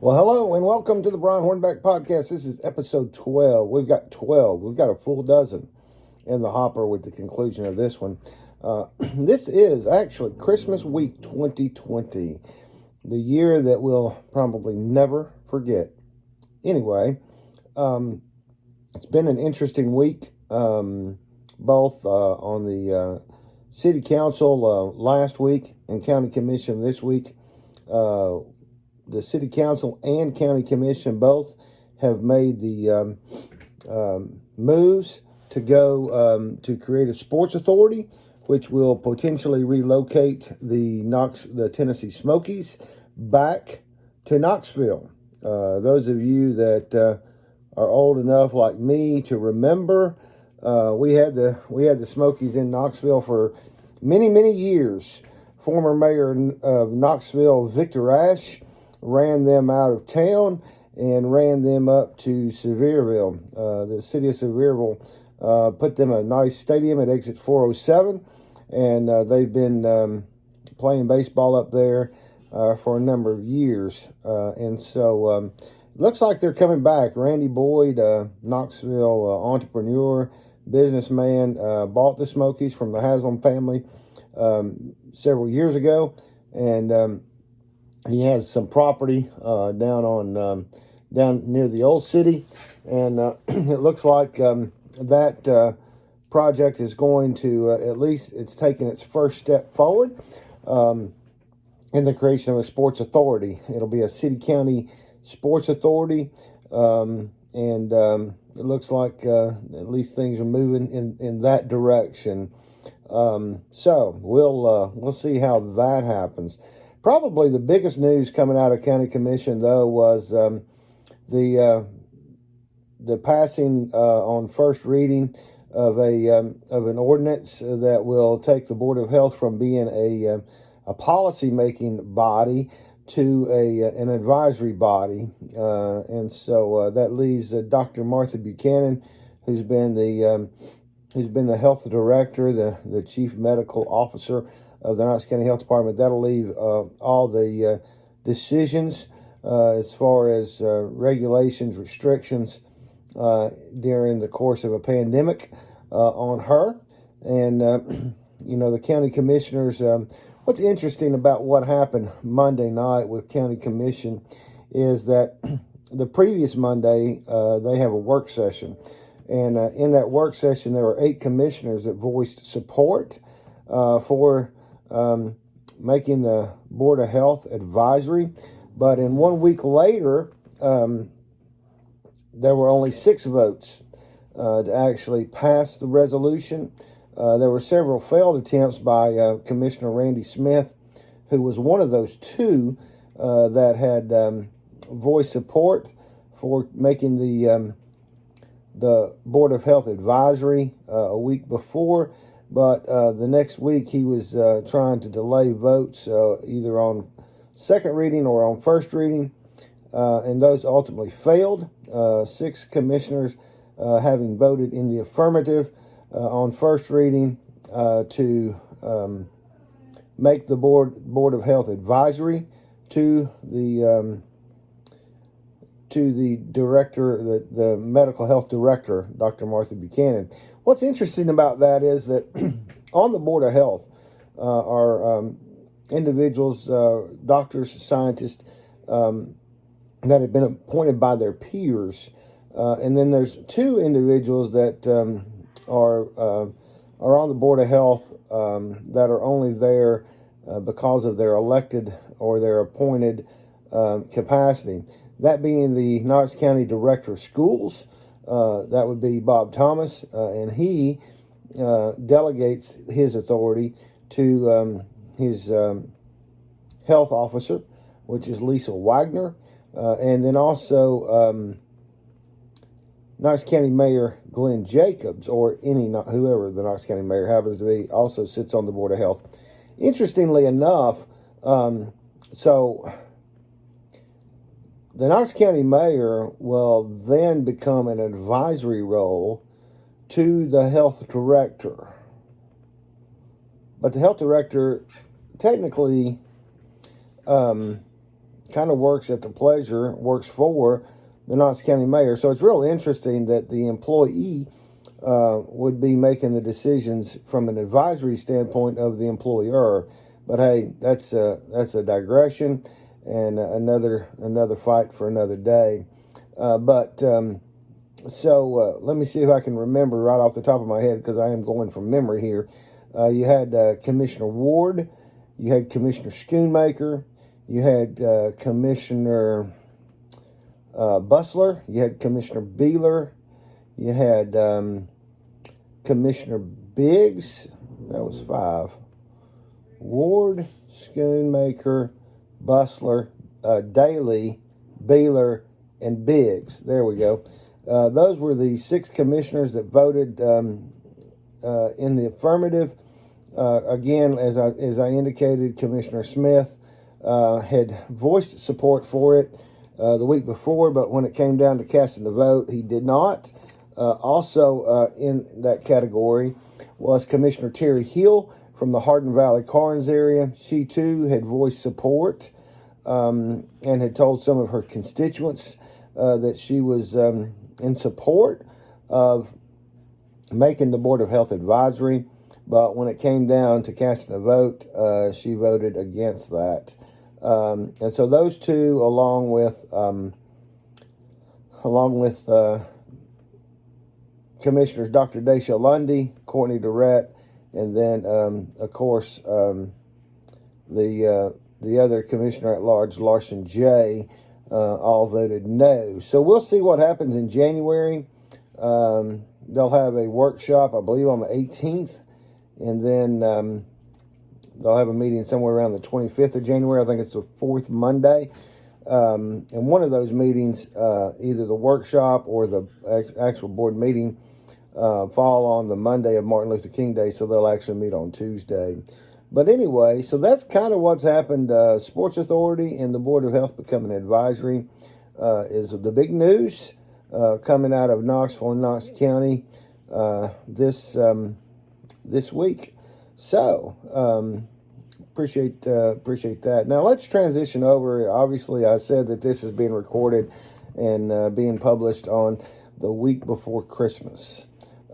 Well, hello and welcome to the Hornback podcast. This is episode 12. We've got 12. We've got a full dozen in the hopper with the conclusion of this one. This is actually Christmas week 2020, the year that we'll probably never forget. Anyway, it's been an interesting week, both on the city council last week and county commission this week. The city council and county commission both have made the moves to go to create a sports authority, which will potentially relocate the Tennessee Smokies back to Knoxville. Those of you that are old enough like me to remember, we had the Smokies in Knoxville for many years. Former mayor of Knoxville, Victor Ashe, ran them out of town and ran them up to Sevierville. The city of Sevierville put them a nice stadium at exit 407, and they've been playing baseball up there for a number of years. And so it looks like they're coming back. Randy Boyd, Knoxville entrepreneur, businessman, bought the Smokies from the Haslam family several years ago, and he has some property down near the old city, and it looks like that project is going to at least it's taken its first step forward in the creation of a sports authority. It'll be a city-county sports authority, and it looks like at least things are moving in that direction. So we'll see how that happens. Probably the biggest news coming out of county commission, though, was the passing on first reading of an ordinance that will take the Board of Health from being a policy making body to an advisory body, and so that leaves Dr. Martha Buchanan, who's been the health director, the chief medical officer of the Knox County Health Department. That'll leave all the decisions as far as regulations, restrictions during the course of a pandemic on her. And, the county commissioners, what's interesting about what happened Monday night with county commission is that the previous Monday, they have a work session. And in that work session, there were 8 commissioners that voiced support for making the Board of Health advisory. But in 1 week later, there were only 6 votes to actually pass the resolution. There were several failed attempts by Commissioner Randy Smith, who was one of those 2 that had voiced support for making the Board of Health advisory a week before. But the next week he was trying to delay votes either on second reading or on first reading, and those ultimately failed. 6 commissioners having voted in the affirmative on first reading to make the Board of Health advisory to the director, the medical health director, Dr. Martha Buchanan. What's interesting about that is that on the Board of Health are individuals, doctors, scientists that have been appointed by their peers, and then there's 2 individuals that are on the Board of Health that are only there because of their elected or their appointed capacity. That being the Knox County Director of Schools, that would be Bob Thomas, and he delegates his authority to his health officer, which is Lisa Wagner, and then also Knox County Mayor Glenn Jacobs, or whoever the Knox County Mayor happens to be, also sits on the Board of Health. Interestingly enough, so the Knox County Mayor will then become an advisory role to the health director. But the health director technically kind of works for the Knox County mayor. So it's real interesting that the employee would be making the decisions from an advisory standpoint of the employer. But hey, that's a digression and another fight for another day. So let me see if I can remember right off the top of my head, because I am going from memory here. You had Commissioner Ward, you had Commissioner Schoonmaker, you had Commissioner Bustler, you had Commissioner Beeler, you had Commissioner Biggs. That was 5. Ward, Schoonmaker, Bustler, Daly, Beeler, and Biggs. There we go. Those were the 6 commissioners that voted in the affirmative. Again, as I indicated, Commissioner Smith had voiced support for it the week before, but when it came down to casting the vote, he did not. Also in that category was Commissioner Terry Hill from the Hardin Valley Carnes area. She too had voiced support and had told some of her constituents that she was in support of making the Board of Health advisory. But when it came down to casting a vote, she voted against that. And so those two, along with Commissioners Dr. Dacia Lundy, Courtney Durrett, and then, of course, the other Commissioner at Large, Larson J., all voted no. So we'll see what happens in January. They'll have a workshop, I believe, on the 18th, and then they'll have a meeting somewhere around the 25th of January. I think it's the 4th Monday. And one of those meetings, either the workshop or the actual board meeting, fall on the Monday of Martin Luther King Day, so they'll actually meet on Tuesday. But anyway, so that's kind of what's happened. Sports Authority and the Board of Health becoming advisory is the big news coming out of Knoxville and Knox County this week. So appreciate that. Now let's transition over. Obviously, I said that this is being recorded and being published on the week before Christmas.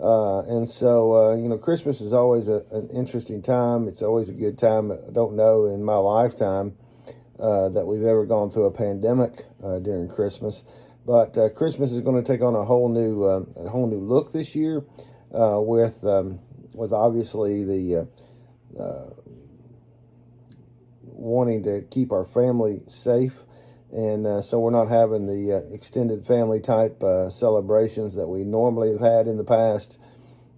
And so, Christmas is always an interesting time. It's always a good time. I don't know in my lifetime that we've ever gone through a pandemic during Christmas. But Christmas is going to take on a whole new look this year with obviously the wanting to keep our family safe. And so we're not having the extended family type celebrations that we normally have had in the past.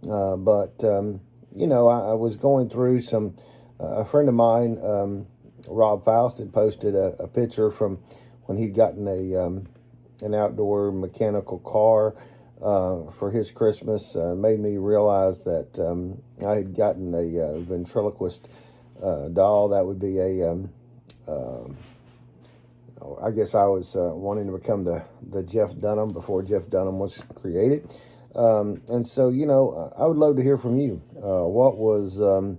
But I was going through some, a friend of mine, Rob Faust, had posted a picture from when he'd gotten an outdoor mechanical car for his Christmas. Made me realize that I had gotten a ventriloquist doll. That would be I guess I was wanting to become the Jeff Dunham before Jeff Dunham was created. And so, I would love to hear from you. What was a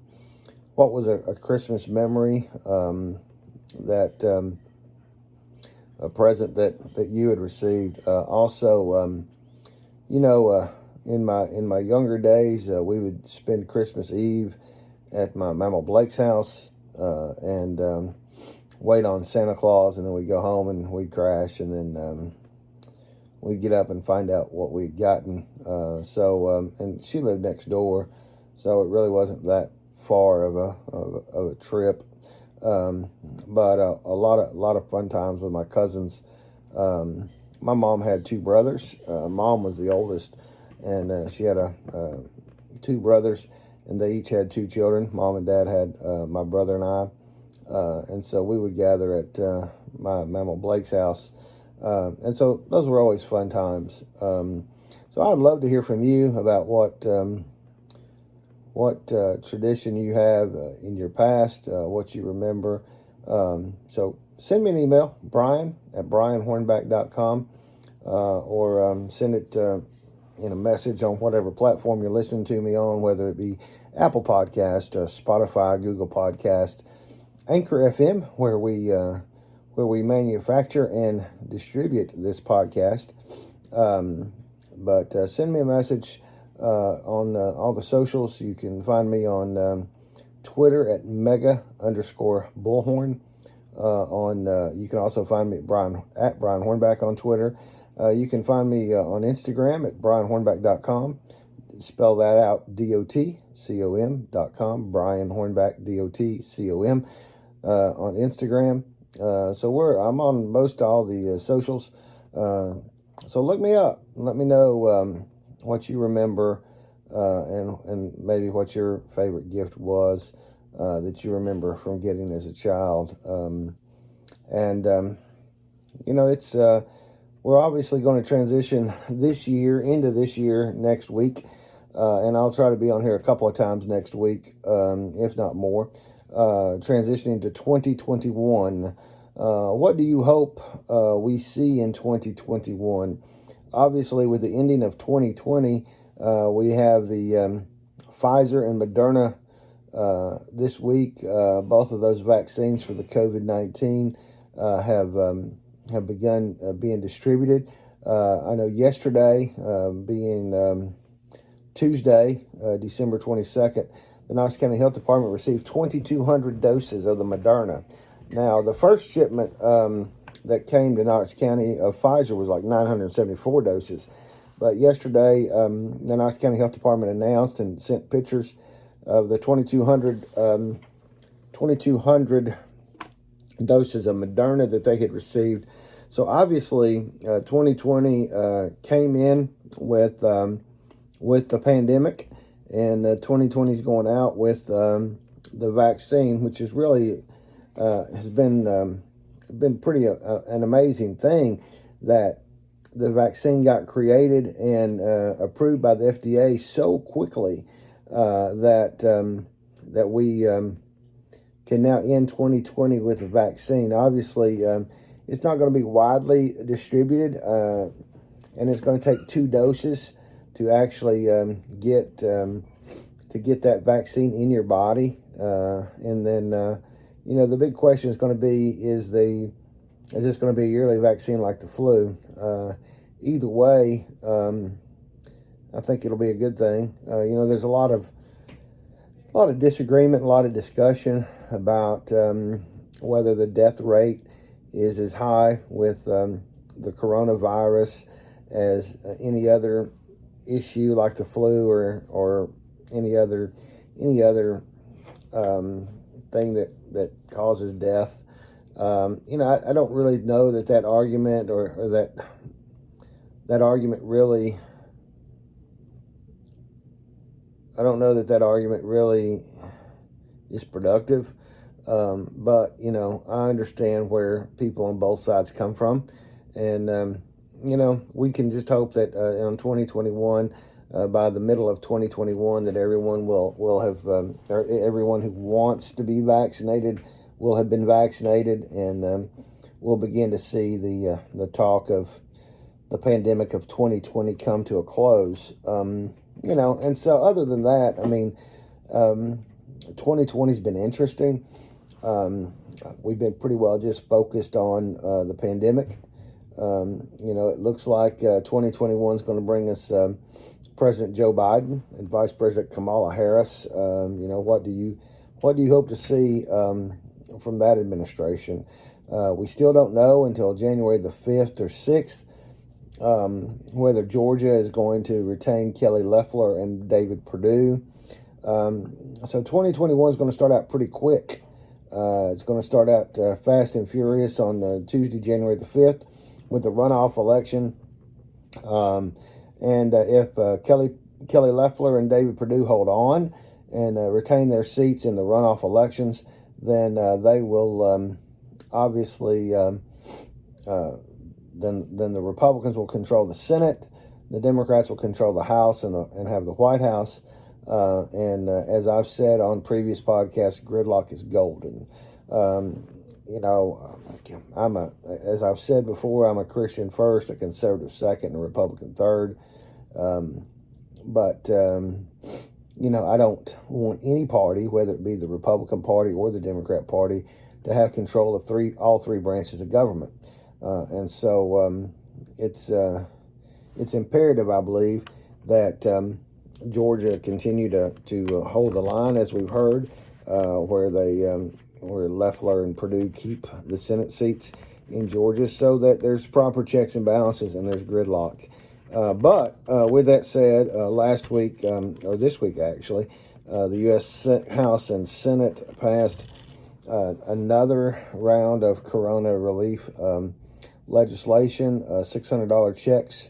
Christmas memory that a present that you had received? Also, in my younger days, we would spend Christmas Eve at my Mama Blake's house and wait on Santa Claus, and then we'd go home and we'd crash, and then we'd get up and find out what we'd gotten. And she lived next door, so it really wasn't that far of a trip. But a lot of fun times with my cousins. My mom had 2 brothers. Mom was the oldest, and she had 2 brothers, and they each had 2 children. Mom and Dad had my brother and I. And so we would gather at my Mama Blake's house. And so those were always fun times. So I'd love to hear from you about what tradition you have in your past, what you remember. So send me an email, brian@brianhornback.com, or send it in a message on whatever platform you're listening to me on, whether it be Apple Podcast, Spotify, Google Podcast, Anchor FM, where we where we manufacture and distribute this podcast. But send me a message on all the socials. You can find me on Twitter at mega_bullhorn. You can also find me at Brian Hornback on Twitter. You can find me on Instagram at brianhornback.com. Spell that out, DOTCOM.com, Brian Hornback, DOTCOM, on Instagram. So I'm on most all the socials. So look me up. Let me know what you remember, and maybe what your favorite gift was that you remember from getting as a child. It's we're obviously going to transition into this year next week, and I'll try to be on here a couple of times next week, if not more. Transitioning to 2021. What do you hope we see in 2021? Obviously, with the ending of 2020, we have the Pfizer and Moderna this week. Both of those vaccines for the COVID-19 have begun being distributed. I know yesterday, being Tuesday, December 22nd, the Knox County Health Department received 2,200 doses of the Moderna. Now, the first shipment that came to Knox County of Pfizer was like 974 doses. But yesterday, the Knox County Health Department announced and sent pictures of the 2,200 doses of Moderna that they had received. So obviously, 2020 came in with the pandemic, and 2020 is going out with the vaccine, which is really has been pretty an amazing thing that the vaccine got created and approved by the FDA so quickly that we can now end 2020 with a vaccine. Obviously, it's not going to be widely distributed, and it's going to take 2 doses to actually get that vaccine in your body. And then, the big question is going to be, is this going to be a yearly vaccine like the flu? Either way, I think it'll be a good thing. There's a lot of disagreement, a lot of discussion about whether the death rate is as high with the coronavirus as any other issue like the flu or any other thing that causes death. I don't really know that argument or that argument really. I don't know that argument really is productive. But I understand where people on both sides come from, and we can just hope that in 2021, by the middle of 2021, that everyone will have, or everyone who wants to be vaccinated will have been vaccinated, and we'll begin to see the talk of the pandemic of 2020 come to a close. And so other than that, 2020's been interesting. We've been pretty well just focused on the pandemic. It looks like 2021 is going to bring us President Joe Biden and Vice President Kamala Harris. What do you hope to see from that administration? We still don't know until January the 5th or 6th whether Georgia is going to retain Kelly Loeffler and David Perdue. So 2021 is going to start out pretty quick. It's going to start out fast and furious on Tuesday, January the 5th, with the runoff election. If Kelly Loeffler and David Perdue hold on and retain their seats in the runoff elections, then they will obviously then the Republicans will control the Senate, the Democrats will control the House and have the White House. As I've said on previous podcasts, gridlock is golden. As I've said before, I'm a Christian first, a conservative second, and a Republican third. But I don't want any party, whether it be the Republican Party or the Democrat Party, to have control of all three branches of government. And so it's imperative, I believe, that Georgia continue to hold the line, as we've heard, where Loeffler and Perdue keep the Senate seats in Georgia, so that there's proper checks and balances and there's gridlock. But with that said, last week, or this week actually, the U.S. House and Senate passed another round of corona relief legislation, $600 checks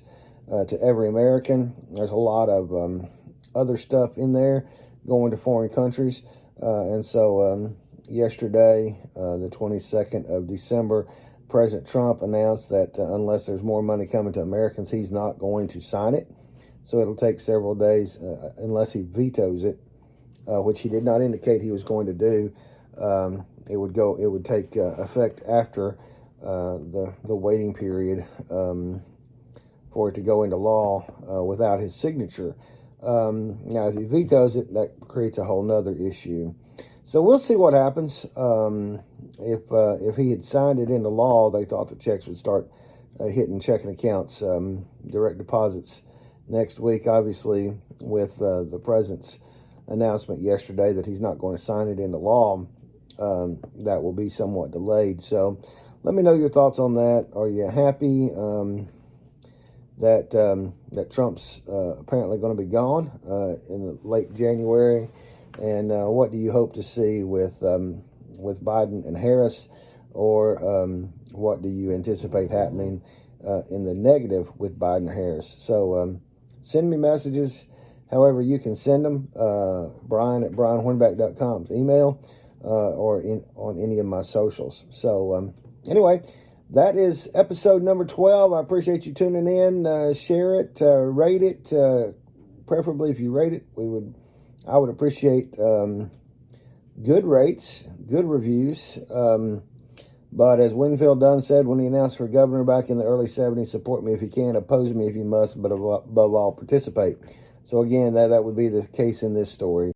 to every American. There's a lot of other stuff in there going to foreign countries. And so yesterday, the 22nd of December, President Trump announced that unless there's more money coming to Americans, he's not going to sign it. So it'll take several days unless he vetoes it, which he did not indicate he was going to do. It would take effect after the waiting period for it to go into law without his signature. Now, if he vetoes it, that creates a whole nother issue. So we'll see what happens. If he had signed it into law, they thought the checks would start hitting checking accounts, direct deposits next week. Obviously, with the president's announcement yesterday that he's not going to sign it into law, that will be somewhat delayed. So let me know your thoughts on that. Are you happy that Trump's apparently going to be gone in the late January? And what do you hope to see with Biden and Harris, or what do you anticipate happening in the negative with Biden and Harris? So send me messages however you can send them. Brian at brianhornback.com's email, or on any of my socials. So anyway, that is episode number 12. I appreciate you tuning in. Share it, rate it. Preferably, if you rate it, I would appreciate good rates, good reviews. But as Winfield Dunn said when he announced for governor back in the early 70s, support me if you can, oppose me if you must, but above all, participate. So again, that would be the case in this story.